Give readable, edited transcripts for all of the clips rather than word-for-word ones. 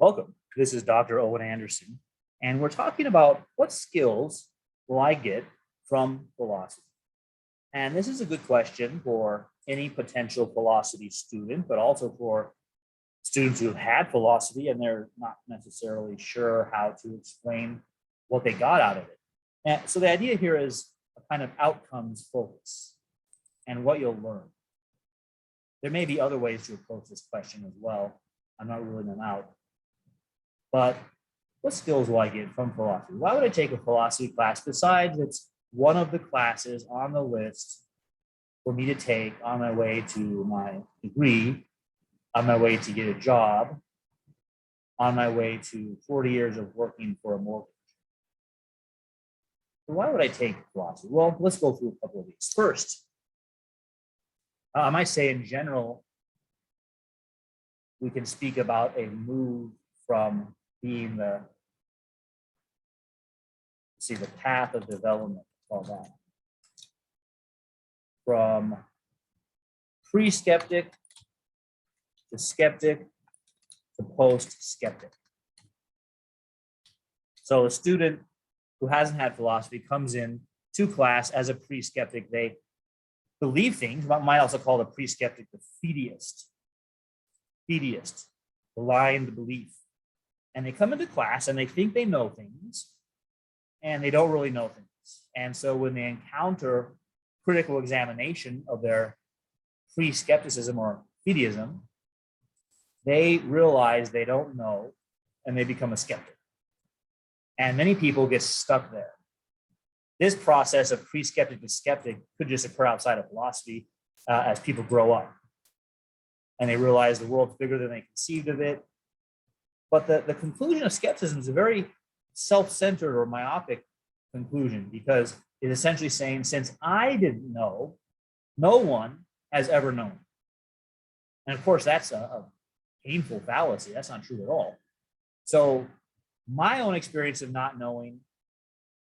Welcome. This is Dr. Owen Anderson, and we're talking about what skills will I get from philosophy? And this is a good question for any potential philosophy student, but also for students who have had philosophy and they're not necessarily sure how to explain what they got out of it. And so the idea here is a kind of outcomes focus and what you'll learn. There may be other ways to approach this question as well. I'm not ruling them out. But what skills will I get from philosophy? Why would I take a philosophy class besides it's one of the classes on the list for me to take on my way to my degree, on my way to get a job, on my way to 40 years of working for a mortgage? So why would I take philosophy? Well, let's go through a couple of these. First, I might say in general, we can speak about a move from being the path of development, call that, from pre-skeptic to skeptic to post-skeptic. So a student who hasn't had philosophy comes in to class as a pre-skeptic. They believe things, but might also call the pre-skeptic the fideist, blind belief. And they come into class and they think they know things and they don't really know things. And so when they encounter critical examination of their pre-skepticism or fideism, they realize they don't know and they become a skeptic. And many people get stuck there. This process of pre-skeptic to skeptic could just occur outside of philosophy as people grow up and they realize the world's bigger than they conceived of it. But the conclusion of skepticism is a very self-centered or myopic conclusion because it's essentially saying, since I didn't know, no one has ever known. And of course, that's a painful fallacy. That's not true at all. So my own experience of not knowing,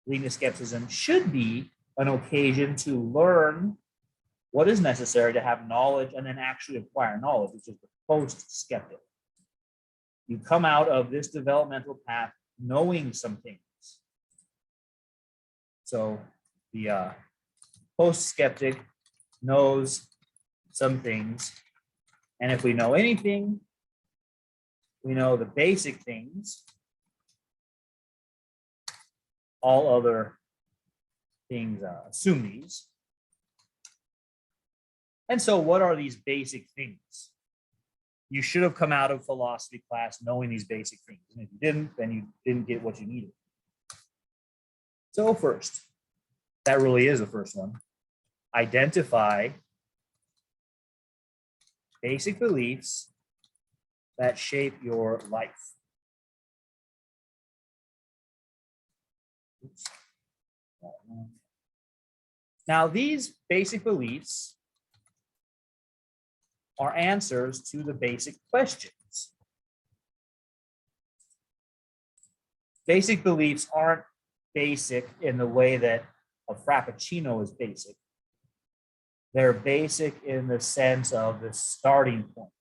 leading to skepticism, should be an occasion to learn what is necessary to have knowledge and then actually acquire knowledge, which is the post-skeptic. You come out of this developmental path knowing some things. So the post-skeptic knows some things. And if we know anything, we know the basic things. All other things assume these. And so what are these basic things? You should have come out of philosophy class knowing these basic things. And if you didn't, then you didn't get what you needed. So first, that really is the first one. Identify basic beliefs that shape your life. Oops. Now, these basic beliefs are answers to the basic questions. Basic beliefs aren't basic in the way that a frappuccino is basic. They're basic in the sense of the starting point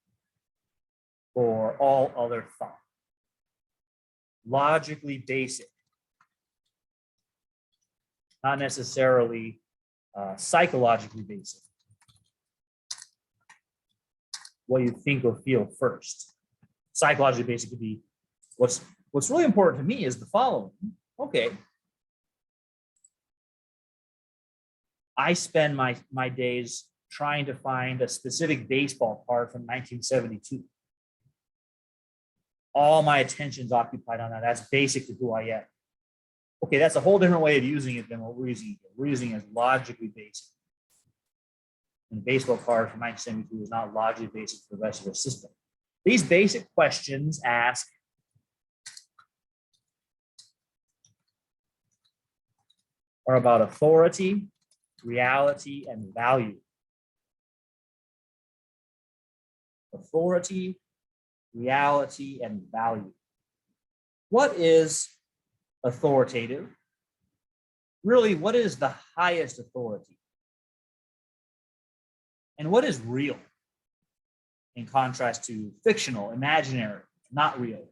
for all other thought. Logically basic, not necessarily psychologically basic. What you think or feel first. Psychologically basic could be what's really important to me is the following. Okay. I spend my days trying to find a specific baseball card from 1972. All my attention's occupied on that. That's basic to who I am. Okay, that's a whole different way of using it than what we're using here. We're using it as logically basic. And a baseball card from 1972 is not logically basic for the rest of the system. These basic questions ask, are about authority, reality, and value. Authority, reality, and value. What is authoritative? Really, what is the highest authority? And what is real in contrast to fictional, imaginary, not real?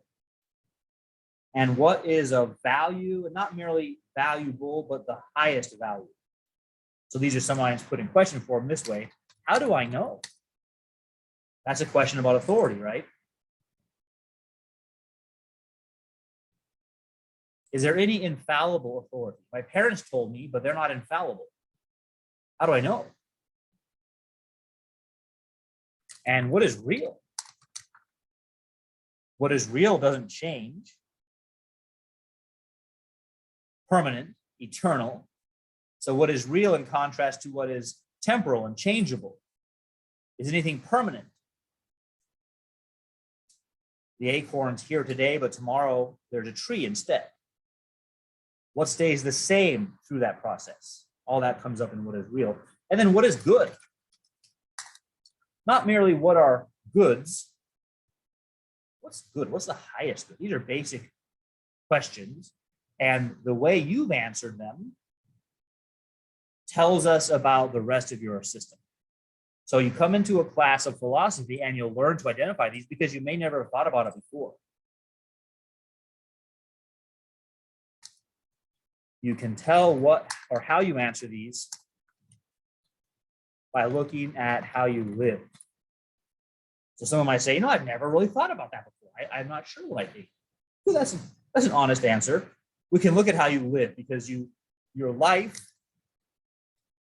and what is of value, and not merely valuable, but the highest value. So these are sometimes put in question form this way. How do I know? That's a question about authority, right? Is there any infallible authority? My parents told me, but they're not infallible. How do I know? And what is real? What is real doesn't change. Permanent, eternal. So what is real in contrast to what is temporal and changeable? Is anything permanent? The acorn's here today, but tomorrow there's a tree instead. What stays the same through that process? All that comes up in what is real. And then what is good? Not merely what are goods. What's good? What's the highest good? These are basic questions. And the way you've answered them tells us about the rest of your system. So you come into a class of philosophy and you'll learn to identify these because you may never have thought about it before. You can tell what or how you answer these by looking at how you live. So someone might say, I've never really thought about that before. I'm not sure what I think. Well, that's an honest answer. We can look at how you live because your life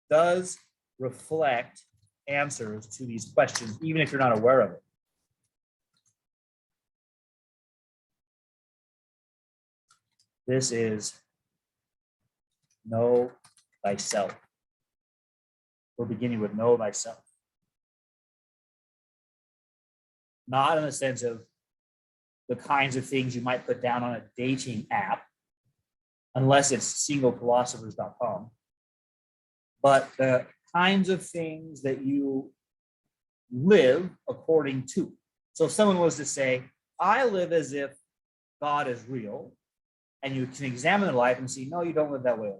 does reflect answers to these questions, even if you're not aware of it. This is know thyself. We're beginning with know thyself. Not in the sense of the kinds of things you might put down on a dating app, unless it's singlephilosophers.com, but the kinds of things that you live according to. So if someone was to say, I live as if God is real, and you can examine their life and see, no, you don't live that way.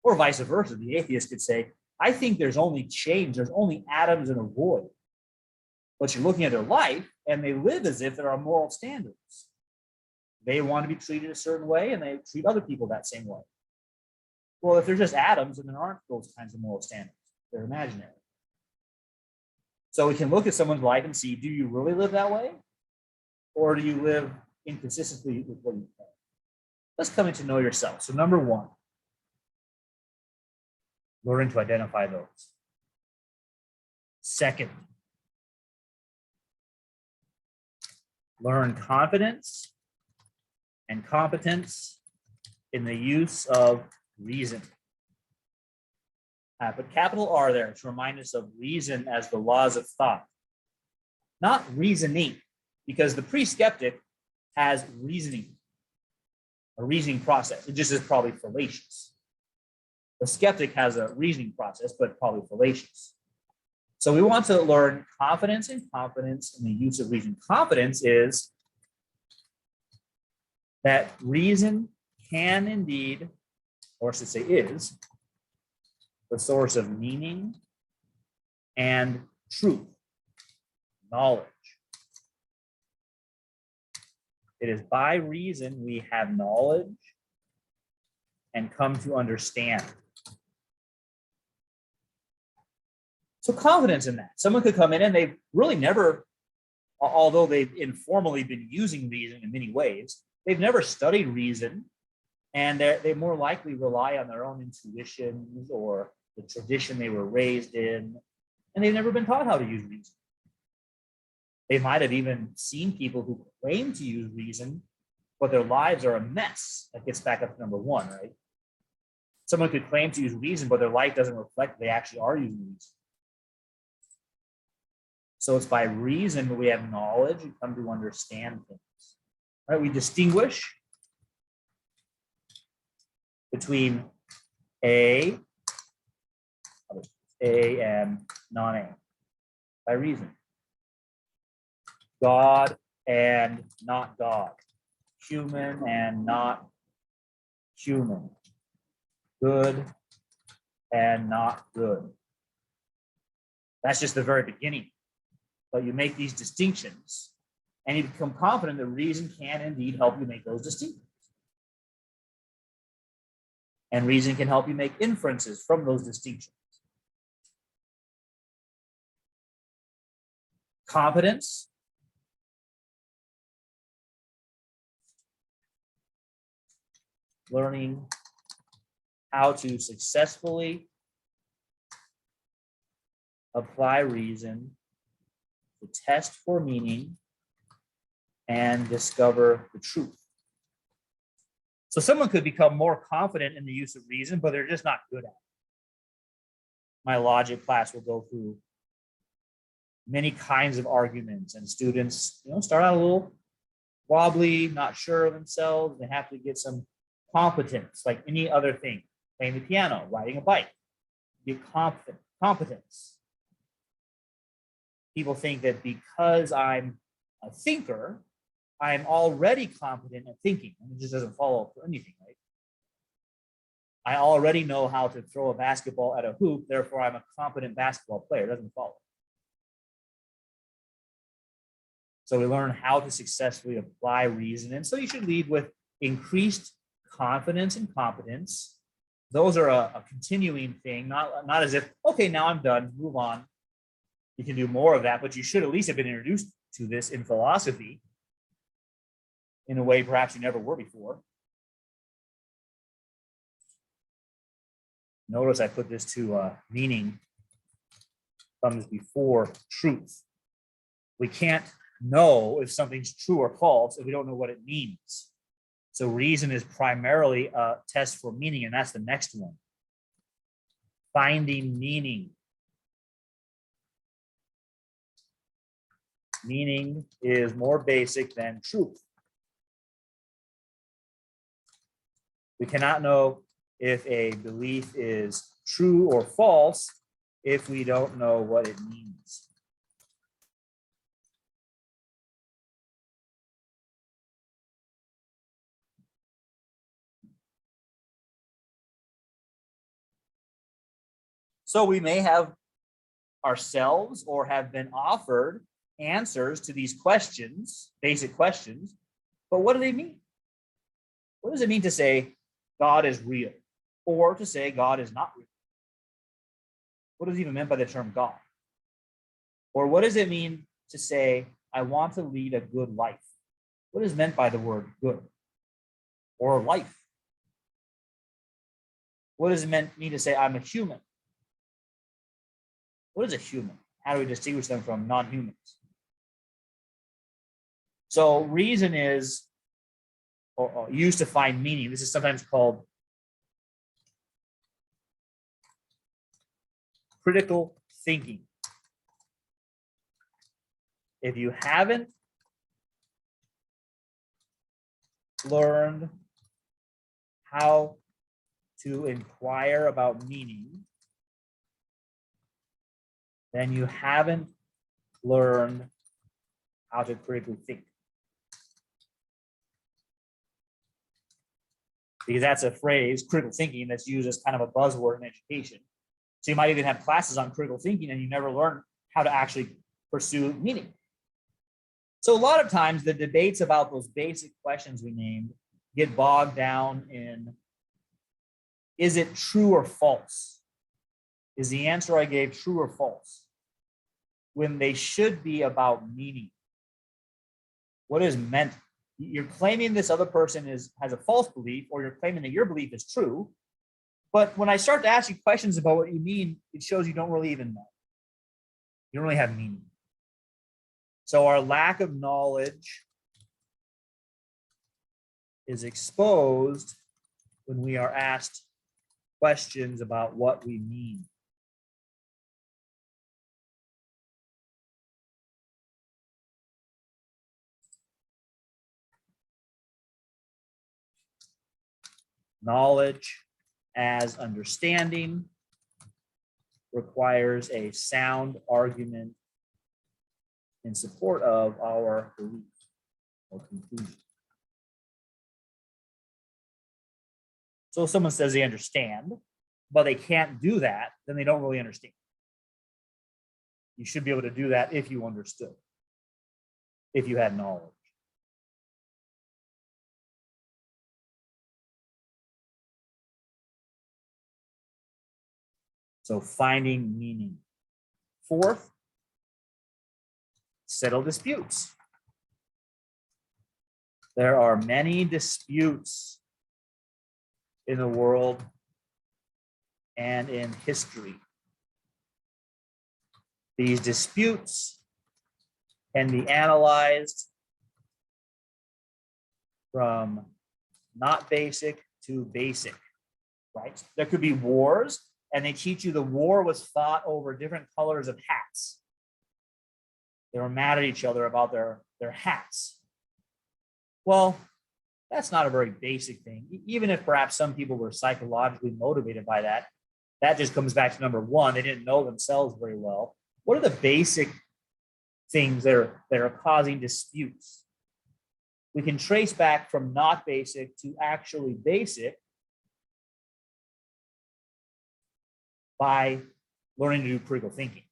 Or vice versa. The atheist could say, I think there's only change, there's only atoms in a void. But you're looking at their life, and they live as if there are moral standards. They want to be treated a certain way, and they treat other people that same way. Well, if they're just atoms, then there aren't those kinds of moral standards. They're imaginary. So we can look at someone's life and see, do you really live that way? Or do you live inconsistently with what you think? Let's come in to know yourself. So number one, learn to identify those. Second, learn confidence and competence in the use of reason. Put capital R there to remind us of reason as the laws of thought, not reasoning, because the pre-skeptic has reasoning, a reasoning process. It just is probably fallacious. The skeptic has a reasoning process, but probably fallacious. So we want to learn confidence and competence in the use of reason. Confidence is that reason can indeed, or I should say is, the source of meaning and truth, knowledge. It is by reason we have knowledge and come to understand. So confidence in that. Someone could come in and they've really never, although they've informally been using reason in many ways, they've never studied reason, and they more likely rely on their own intuitions or the tradition they were raised in, and they've never been taught how to use reason. They might have even seen people who claim to use reason, but their lives are a mess. That gets back up to number one, right? Someone could claim to use reason, but their life doesn't reflect they actually are using reason. So it's by reason that we have knowledge and come to understand things. Right? We distinguish between A and non-A by reason. God and not God. Human and not human. Good and not good. That's just the very beginning. But you make these distinctions And you become confident that reason can indeed help you make those distinctions. And reason can help you make inferences from those distinctions. Competence. Learning how to successfully apply reason to test for meaning and discover the truth. So someone could become more confident in the use of reason, but they're just not good at it. My logic class will go through many kinds of arguments, and students, start out a little wobbly, not sure of themselves. They have to get some competence, like any other thing, playing the piano, riding a bike. Get competence. People think that because I'm a thinker, I'm already competent at thinking. And it just doesn't follow for anything, right? I already know how to throw a basketball at a hoop, therefore I'm a competent basketball player. It doesn't follow. So we learn how to successfully apply reason. And so you should lead with increased confidence and competence. Those are a continuing thing, not as if, okay, now I'm done, move on. You can do more of that, but you should at least have been introduced to this in philosophy in a way perhaps you never were before. Notice I put this to meaning comes before truth. We can't know if something's true or false if we don't know what it means. So reason is primarily a test for meaning, and that's the next one. Finding meaning. Meaning is more basic than truth. We cannot know if a belief is true or false if we don't know what it means. So we may have ourselves or have been offered answers to these questions, basic questions, but what do they mean? What does it mean to say God is real or to say God is not real? What is even meant by the term God? Or what does it mean to say I want to lead a good life? What is meant by the word good or life? What does it mean to say I'm a human? What is a human? How do we distinguish them from non-humans? So reason is used to find meaning. This is sometimes called critical thinking. If you haven't learned how to inquire about meaning, then you haven't learned how to critically think. Because that's a phrase, critical thinking, that's used as kind of a buzzword in education. So you might even have classes on critical thinking and you never learn how to actually pursue meaning. So a lot of times the debates about those basic questions we named get bogged down in, is it true or false? Is the answer I gave true or false? When they should be about meaning. What is meant? You're claiming this other person has a false belief, or you're claiming that your belief is true. But when I start to ask you questions about what you mean, it shows you don't really even know. You don't really have meaning. So our lack of knowledge is exposed when we are asked questions about what we mean. Knowledge as understanding requires a sound argument in support of our belief or conclusion. So if someone says they understand, but they can't do that, then they don't really understand. You should be able to do that if you understood. if you had knowledge. So finding meaning. Fourth, settle disputes. There are many disputes in the world and in history. These disputes can be analyzed from not basic to basic, right? There could be wars, and they teach you the war was fought over different colors of hats. They were mad at each other about their hats. Well, that's not a very basic thing. Even if perhaps some people were psychologically motivated by that, that just comes back to number one, they didn't know themselves very well. What are the basic things that are causing disputes? We can trace back from not basic to actually basic by learning to do critical thinking.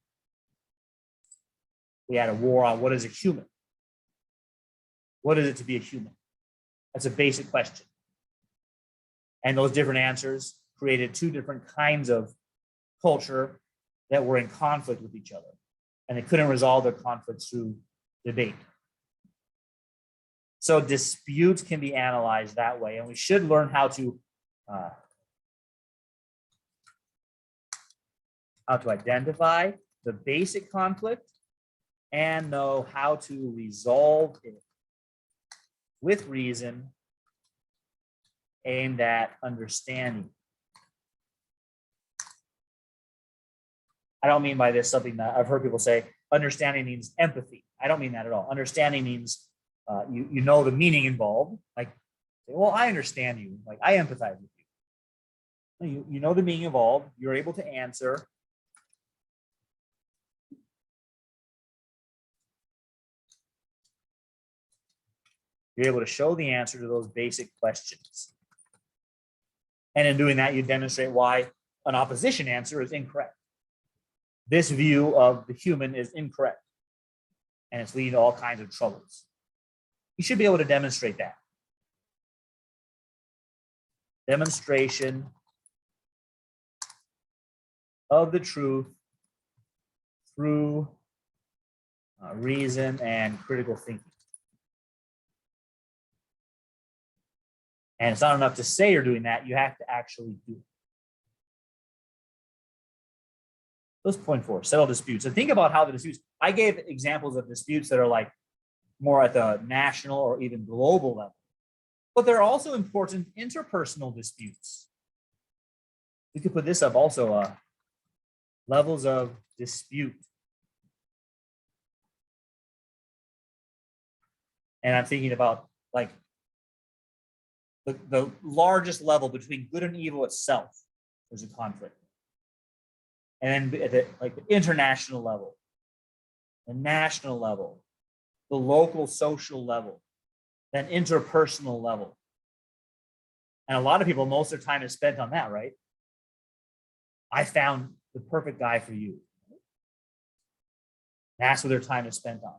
We had a war on what is a human? What is it to be a human? That's a basic question. And those different answers created two different kinds of culture that were in conflict with each other. And they couldn't resolve their conflicts through debate. So disputes can be analyzed that way. And we should learn how to identify the basic conflict and know how to resolve it with reason aimed at understanding. I don't mean by this something that I've heard people say, understanding means empathy. I don't mean that at all. Understanding means you know the meaning involved. Like, well, I understand you. Like, I empathize with you. You know the meaning involved. You're able to answer. You're able to show the answer to those basic questions. And in doing that, you demonstrate why an opposition answer is incorrect. This view of the human is incorrect, and it's leading to all kinds of troubles. You should be able to demonstrate that. Demonstration of the truth through reason and critical thinking. And it's not enough to say you're doing that, you have to actually do it. That's point 4, settle disputes. And think about how the disputes, I gave examples of disputes that are like more at the national or even global level. But there are also important interpersonal disputes. We could put this up also, levels of dispute. And I'm thinking about like the largest level between good and evil itself, there's a conflict. And then at the international level, the national level, the local social level, then interpersonal level. And a lot of people, most of their time is spent on that, right? I found the perfect guy for you. That's what their time is spent on.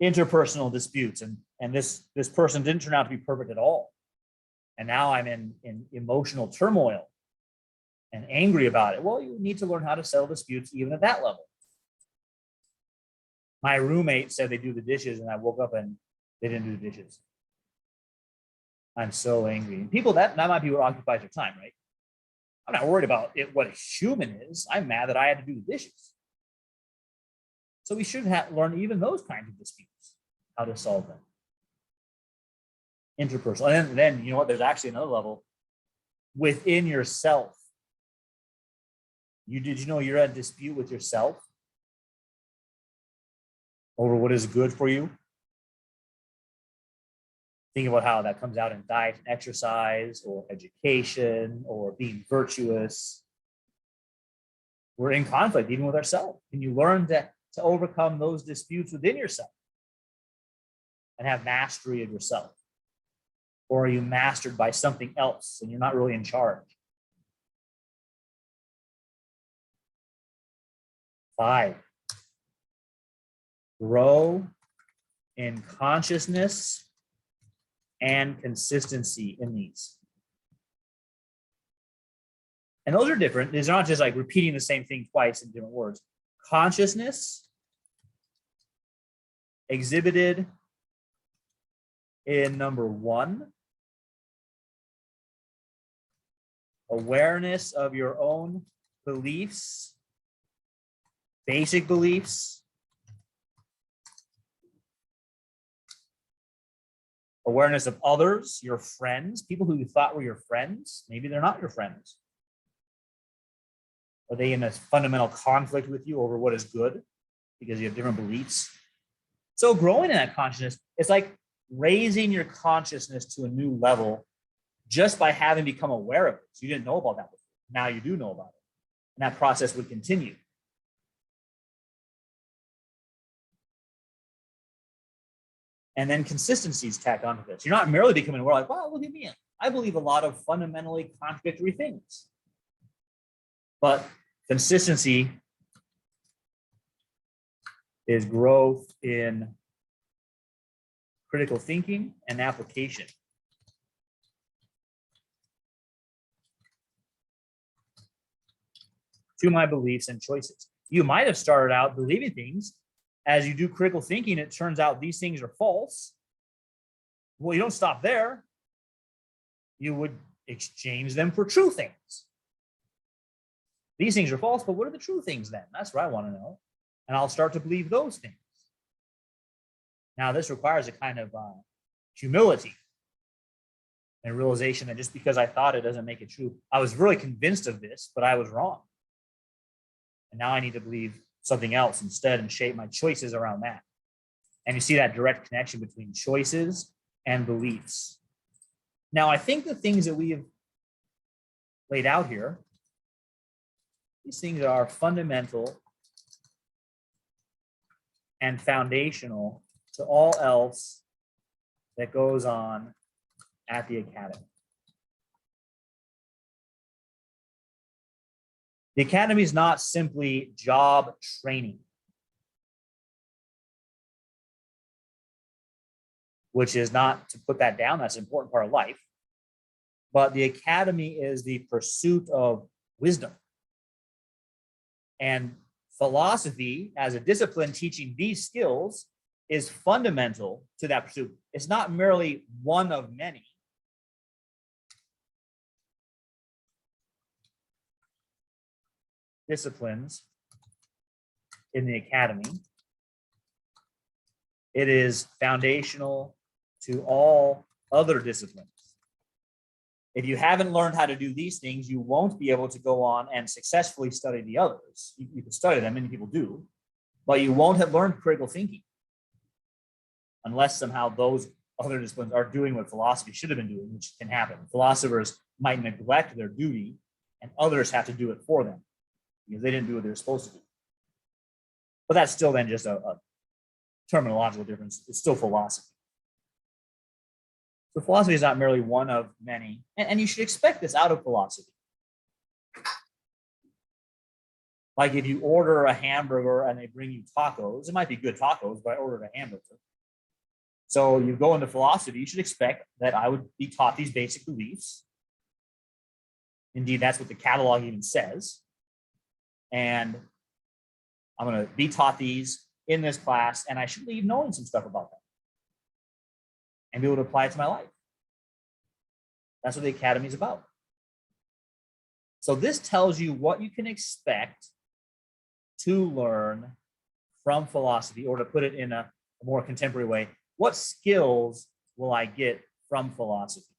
Interpersonal disputes. And this person didn't turn out to be perfect at all. And now I'm in emotional turmoil and angry about it. Well, you need to learn how to settle disputes even at that level. My roommate said they do the dishes, and I woke up and they didn't do the dishes. I'm so angry. And people, that might be what occupies their time, right? I'm not worried about it, what a human is. I'm mad that I had to do the dishes. So we should learn even those kinds of disputes, how to solve them. Interpersonal. And then you know what? There's actually another level within yourself. Did you know you're at dispute with yourself over what is good for you? Think about how that comes out in diet and exercise or education or being virtuous. We're in conflict even with ourselves. Can you learn to overcome those disputes within yourself and have mastery of yourself? Or are you mastered by something else and you're not really in charge? 5, grow in consciousness and consistency in these. And those are different. These are not just like repeating the same thing twice in different words. Consciousness exhibited in number 1. Awareness of your own beliefs, basic beliefs. Awareness of others, your friends, people who you thought were your friends. Maybe they're not your friends. Are they in a fundamental conflict with you over what is good because you have different beliefs? So growing in that consciousness, it's like raising your consciousness to a new level just by having become aware of it. So you didn't know about that before. Now you do know about it. And that process would continue. And then consistency is tacked onto this. You're not merely becoming aware, like, wow, look at me. I believe a lot of fundamentally contradictory things. But consistency is growth in critical thinking and application. To my beliefs and choices. You might have started out believing things. As you do critical thinking, it turns out these things are false. Well, you don't stop there. You would exchange them for true things. These things are false, but what are the true things then? That's what I want to know. And I'll start to believe those things. Now, this requires a kind of humility and realization that just because I thought it doesn't make it true. I was really convinced of this, but I was wrong. And now I need to believe something else instead and shape my choices around that. And you see that direct connection between choices and beliefs. Now, I think the things that we have laid out here, these things are fundamental and foundational to all else that goes on at the academy. The academy is not simply job training, which is not to put that down. That's an important part of life. But the academy is the pursuit of wisdom. And philosophy as a discipline teaching these skills is fundamental to that pursuit. It's not merely one of many. Disciplines in the academy. It is foundational to all other disciplines. If you haven't learned how to do these things, you won't be able to go on and successfully study the others. You can study them, many people do, but you won't have learned critical thinking unless somehow those other disciplines are doing what philosophy should have been doing, which can happen. Philosophers might neglect their duty and others have to do it for them because they didn't do what they were supposed to do. But that's still then just a terminological difference. It's still philosophy. So philosophy is not merely one of many, and you should expect this out of philosophy. Like if you order a hamburger and they bring you tacos, it might be good tacos, but I ordered a hamburger. So you go into philosophy, you should expect that I would be taught these basic beliefs. Indeed, that's what the catalog even says. And I'm going to be taught these in this class, and I should leave knowing some stuff about them and be able to apply it to my life. That's what the academy is about. So this tells you what you can expect to learn from philosophy, or to put it in a more contemporary way, what skills will I get from philosophy?